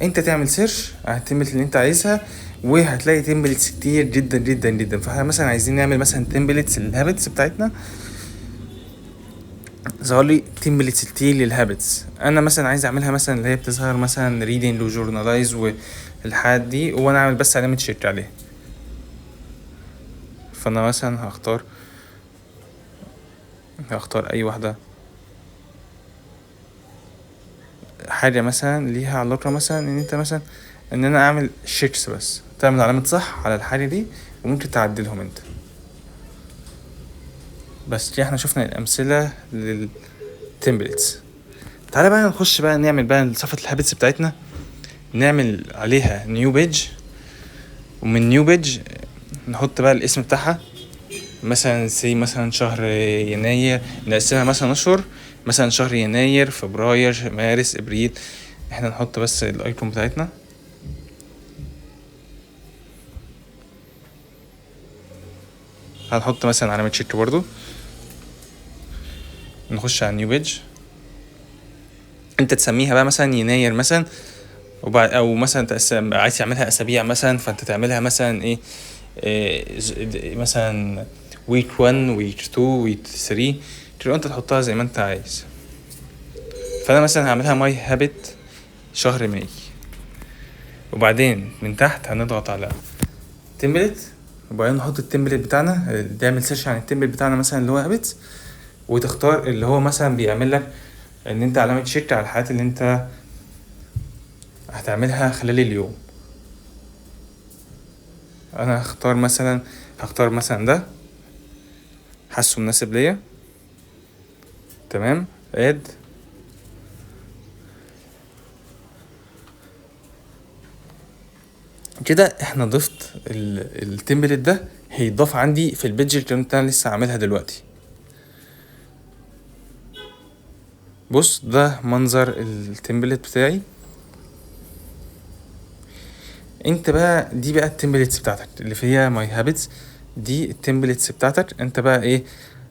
انت تعمل سيرش على التمبلت اللي انت عايزها وهتلاقي تمبلتس كتير جدا جدا جدا. فاحنا مثلا عايزين نعمل مثلا تمبلتس للهابتس بتاعتنا، ظهر لي تمبلتس كتير للهابتس. انا مثلا عايز اعملها مثلا اللي هي بتظهر مثلا ريدنج وجورنالايز والحاجات دي، وانا اعمل بس علامه شيك عليها. فانا مثلا هختار اي واحده، حاجه مثلا ليها علاقه مثلا ان انت مثلا ان انا اعمل شيكس، بس تعمل علامه صح على الحاجه دي وممكن تعدلهم انت. بس كده احنا شفنا الامثله للتمبلتس. تعالى بقى نخش بقى نعمل بقى صفحه الهابتس بتاعتنا، نعمل عليها نيو بيج، ومن نيو بيج نحط بقى الاسم بتاعها، مثلا مثلا شهر يناير، نقسمها مثلا اشهر، مثلا شهر يناير فبراير مارس ابريل. احنا نحط بس الايكون بتاعتنا، هنحط مثلا علامة شيك برضو. نخش على نيو بيج، انت تسميها بقى مثلا يناير مثلا، وبعد او مثلا عايز تعملها اسابيع مثلا، فانت تعملها مثلا ايه, مثلا ويك 1 ويك 2 ويك 3، تبقى انت تحطها زي ما انت عايز. فانا مثلا هعملها ماي هابت شهر ماي، وبعدين من تحت هنضغط على تمبلت، وبعدين نحط التمبلت بتاعنا، تعمل سيرش عن التمبلت بتاعنا مثلا اللي هو هابتس، وتختار اللي هو مثلا بيعمل لك ان انت علامة شيك على الحاجات اللي انت هتعملها خلال اليوم. انا هختار مثلا ده، حاسه مناسب ليا. تمام، اد كده احنا ضفت التمبلت ده، هيضاف عندي في البيدج اللي انا لسه عاملها دلوقتي. بص ده منظر التمبلت بتاعي. انت بقى دي بقى التمبلتس بتاعتك اللي فيها ماي هابتس، دي التمبلتس بتاعتك. انت بقى ايه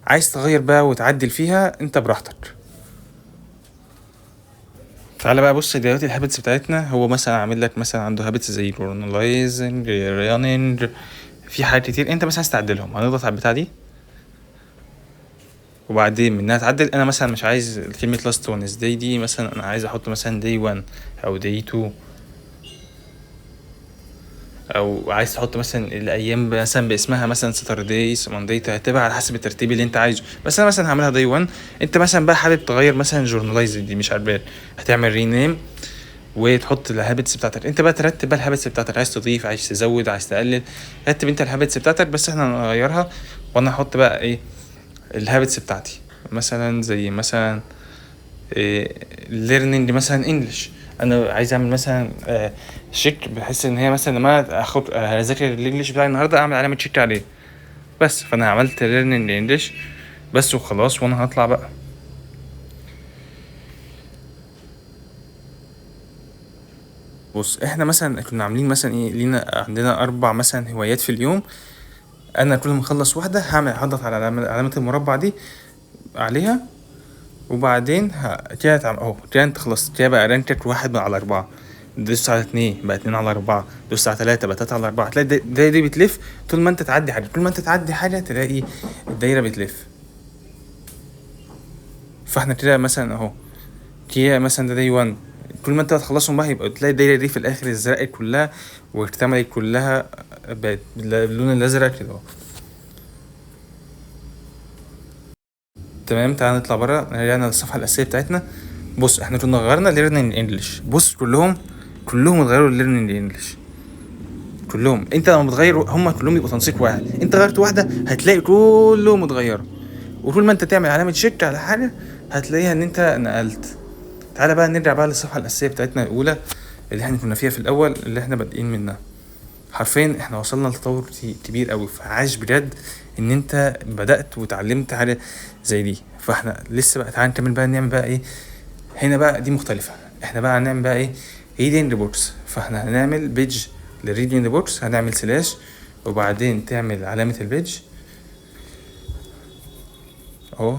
عايز تغير بقى وتعدل فيها انت براحتك. تعالى بقى بص دلوقتي الهابتس بتاعتنا، هو مثلا عامل لك مثلا عنده هابتس زي جورنالايزنج، رياننج، في حاجات كتير انت مثلا عايز تعدلهم. هنضغط على البتاع دي، وبعدين منها تعدل. انا مثلا مش عايز كلمه لاست وينزداي دي، مثلا انا عايز احط مثلا داي 1 او داي 2، او عايز تحط مثلا الايام مثلا باسمها مثلا ساترداي مانداي، ترتبها على حسب الترتيب اللي انت عايزه. بس انا مثلا هعملها داي 1. انت مثلا بقى حابب تغير مثلا جورنالايز دي مش عارف، هتعمل رينيم وتحط الهابتس بتاعتك. انت بقى ترتب بقى الهابتس بتاعتك، عايز تضيف، عايز تزود، عايز تقلل، رتب انت الهابتس بتاعتك. بس احنا هنغيرها، وانا هحط بقى ايه الهابتس بتاعتي مثلا زي مثلا learning مثلا انجلش. انا عايز اعمل مثلا شيك، بحس ان هي مثلا لما اخد اذاكر الانجليش بتاعي النهارده اعمل علامه شيك عليه بس. فانا عملت learning انجلش بس وخلاص، وانا هطلع بقى. بص احنا مثلا كنا عاملين مثلا ايه، لينا عندنا 4 مثلا هوايات في اليوم. انا كل ما اخلص واحده هضغط على علامه المربع دي عليها، وبعدين كده اهو كده انت خلصت. كده بقى رانكك 1/4، دوس على 2 بقى 2/4، دوس على 3 بقى 3/4. هتلاقي الدايرة دي بتلف طول ما انت تعدي حاجة، طول ما انت تعدي حاجة تلاقي الدايرة بتلف. فاحنا كده مثلا اهو كده مثلا ده داي 1، كل ما انت هتخلصهم بقى يبقى تلاقي الدايرة دي في الاخر ازرقت كلها واكتملت كلها بقت باللون الازرق كده اهو. تمام، تعالى نطلع بره، رجعنا للصفحة الأساسية بتاعتنا. بص احنا كنا غيرنا learning English، بص كلهم اتغيروا learning English كلهم. انت لما بتغير هم كلهم يبقوا تنسيق واحد، انت غيرت واحدة هتلاقي كلهم اتغيروا. وطول ما انت تعمل علامة شيك على حاجة هتلاقيها ان انت نقلت. تعالى بقى نرجع بقى للصفحة الأساسية بتاعتنا الأولى اللي احنا كنا فيها في الأول، اللي احنا بادئين منها. حرفيا احنا وصلنا لتطور كبير قوي، فعاش بجد ان انت بدأت وتعلمت حاجة زي دي. فاحنا لسه بقى تعالى نكمل بقى نعمل بقى ايه هنا بقى. دي مختلفة، احنا بقى هنعمل بقى ايه reading reports. فاحنا هنعمل بيج للreading reports، هنعمل سلاش وبعدين تعمل علامة البيج اهو.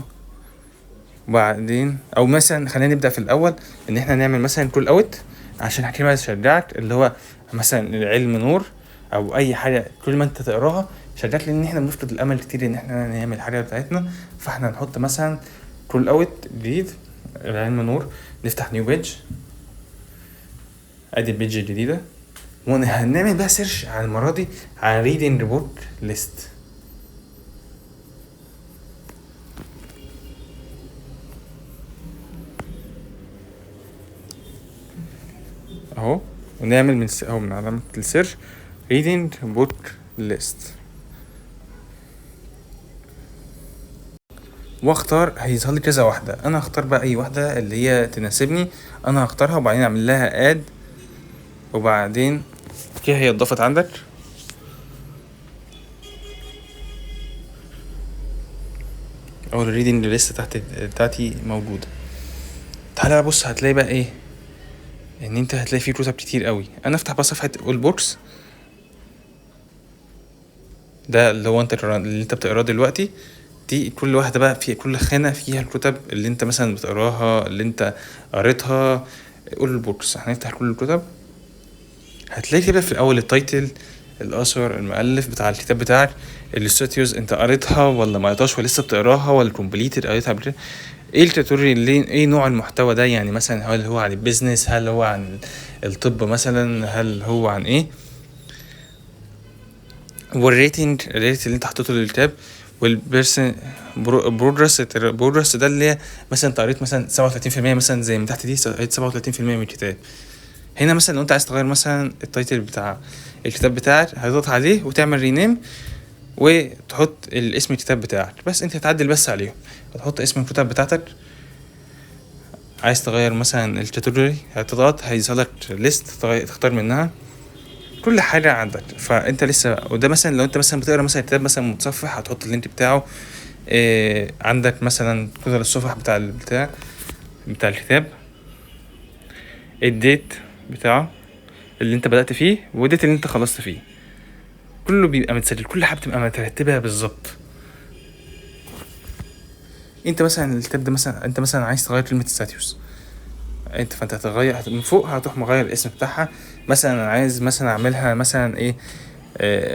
وبعدين او مثلا خلينا نبدأ في الاول ان احنا نعمل مثلا كول اوت، عشان حكي ما تشجعك اللي هو مثلا العلم نور او اي حاجة كل ما انت تقراها شجعك، لان احنا بنفقد الامل كتير ان احنا نعمل حاجة بتاعتنا. فاحنا نحط مثلا رول اوت جديد العلم نور، نفتح نيو بيج، ادي البيج الجديده، وهنعمل بقى سيرش على المره دي على ريدنج ريبورت ليست. اهو، ونعمل من اهو من علامه السيرش ريدنج ريبورت ليست، واختار. هيظهر لي كذا واحده، انا هختار بقى اي واحده اللي هي تناسبني، انا هختارها وبعدين اعمل لها اد، وبعدين كده هي اتضافت عندك. او الريدنج ليست تحت بتاعتي موجوده. تعالى بقى بص، هتلاقي بقى ايه، ان انت هتلاقي فيه كتب كتير قوي. انا افتح بقى صفحه اول بوكس، ده اللي هو انت اللي انت بتقراه دلوقتي. دي كل واحده بقى في كل خانه فيها الكتب اللي انت مثلا بتقراها، اللي انت قريتها. اول بوكس هنفتح كل الكتب، هتلاقي كده في الاول التايتل، الاثر، المؤلف بتاع الكتاب بتاعك، الاستاتيوز انت قريتها ولا ما قريتهاش ولسه بتقراها، ولا كومبليتد قريتها قبل كده، ايه الكاتيجوري اللي ايه نوع المحتوى ده، يعني مثلا هل هو عن البيزنس، هل هو عن الطب مثلا، هل هو عن ايه، والريتنج الريت اللي انت حطيته للكتاب، والبيرسن بروجرس ده اللي هي مثلا انت قريت مثلا 37% مثلا زي من تحت دي، قريت 37% من الكتاب. هنا مثلا لو انت عايز تغير مثلا التايتل بتاع الكتاب بتاعك، هتضغط عليه وتعمل رينيم وتحط الاسم الكتاب بتاعك، بس انت هتعدل بس عليهم، هتحط اسم الكتاب بتاعتك. عايز تغير مثلا الكاتيجوري، هتضغط هيظهر لك ليست تختار منها كل حاجه عندك. فانت لسه، وده مثلا لو انت مثلا بتقرا مثلا كتاب مثلا متصفح، هتحط اللينك بتاعه. عندك مثلا كتر الصفح بتاع الكتاب، الديت بتاعه اللي انت بدأت فيه، والديت اللي انت خلصت فيه، كله بيبقى متسجل، كل حاجه بتبقى مترتبه بالظبط. انت مثلا الكتاب ده مثلا انت مثلا عايز تغير كلمه ستاتيوس، فانت هتغير من فوق، هتروح مغير الاسم بتاعها. مثلا انا عايز مثلا اعملها مثلا ايه،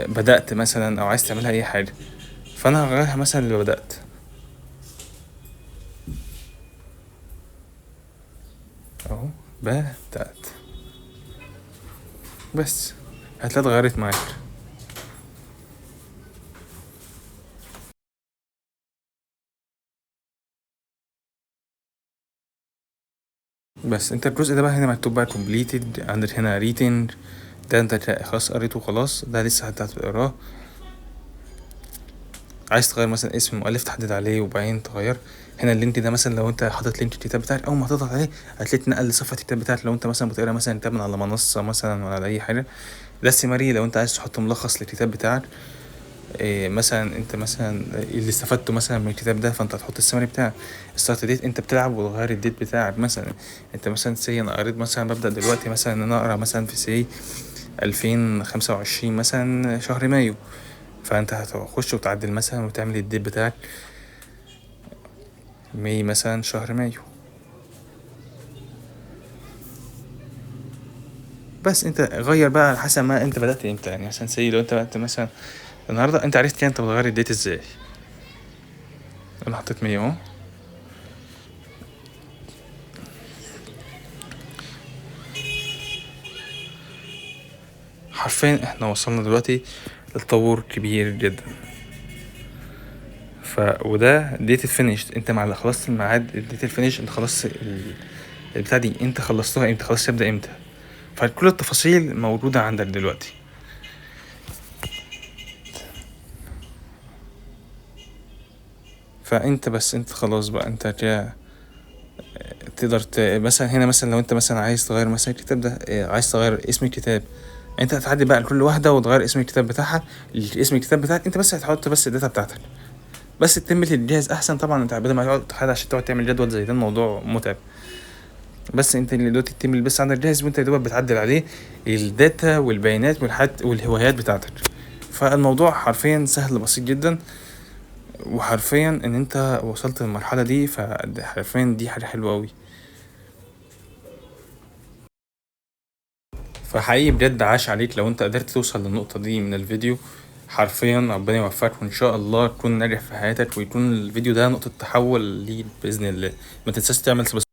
بدأت مثلا، او عايز تعملها اي حاجه، فانا هغيرها مثلا اللي بدأت اهو، بدأت، بس هتلاقي اتغيرت معاك. بس انت الجزء ده بقى هنا مكتوب بقى completed، عندك هنا written، ده انت خلاص قريته خلاص، ده لسه هتقراه. عايز تغير مثلا اسم المؤلف، تحدد عليه وبعدين تغير. هنا اللينك ده مثلا لو انت حاطط لينك الكتاب بتاعك، اول ما تضغط عليه هتلاقي تنقل لصفحه الكتاب بتاعك. لو انت مثلا بتقرا مثلا كتاب من على منصه مثلا ولا على اي حاجه، ده السيماري. لو انت عايز تحط ملخص للكتاب بتاعك، مثلا انت مثلا اللي استفدته مثلا من الكتاب ده، فانت هتحط السمري بتاعك. ستارت ديت، انت بتلعب وتغير الديت بتاعك. مثلا انت مثلا انا قريت مثلا، ببدأ دلوقتي مثلا ان انا اقرا مثلا في 2025 مثلا شهر مايو، فانت هتخش وتعدل مثلا وتعمل الديت بتاعك ماي مثلا شهر مايو. بس انت غير بقى على حسب ما انت بدأت امتى، يعني مثلا لو انت بدأت مثلا النهارده، انت عرفت انت بتغير الديت ازاي. انا حطيت مايو اهو. حرفيا احنا وصلنا دلوقتي لتطور كبير جدا. وده ديت فينيش، انت مع خلصت الميعاد الديت فينيش، انت خلصت البتاع دي، انت خلصتها امتى، خلاص تبدأ امتى. فكل التفاصيل موجودة عندك دلوقتي. فانت بس انت خلاص بقى، انت كده تقدر مثلا هنا مثلا لو انت مثلا عايز تغير مثلا الكتاب ده، عايز تغير اسم الكتاب، انت هتعدي بقى لكل واحدة وتغير اسم الكتاب بتاعها. اسم الكتاب بتاعك انت بس هتحط بس الداتا بتاعتك، بس التمبلت الجاهز احسن طبعا. انت بدل ما تقعد عشان تقعد تعمل جدول زي ده، الموضوع متعب. بس انت اللي دلوقتي التمبلت بس عندك جاهز، وانت يا دوبك بتعدل عليه الداتا والبيانات والهوايات بتاعتك. فالموضوع حرفيا سهل بسيط جدا، وحرفيا ان انت وصلت للمرحلة دي، فحرفيا دي حاجة حلوة اوي. فحقيقي بجد عاش عليك لو انت قدرت توصل للنقطة دي من الفيديو. حرفيا ربنا يوفقك وان شاء الله تكون ناجح في حياتك، ويكون الفيديو ده نقطة تحول ليك بإذن الله. ما تنساش تعمل سبسكرايب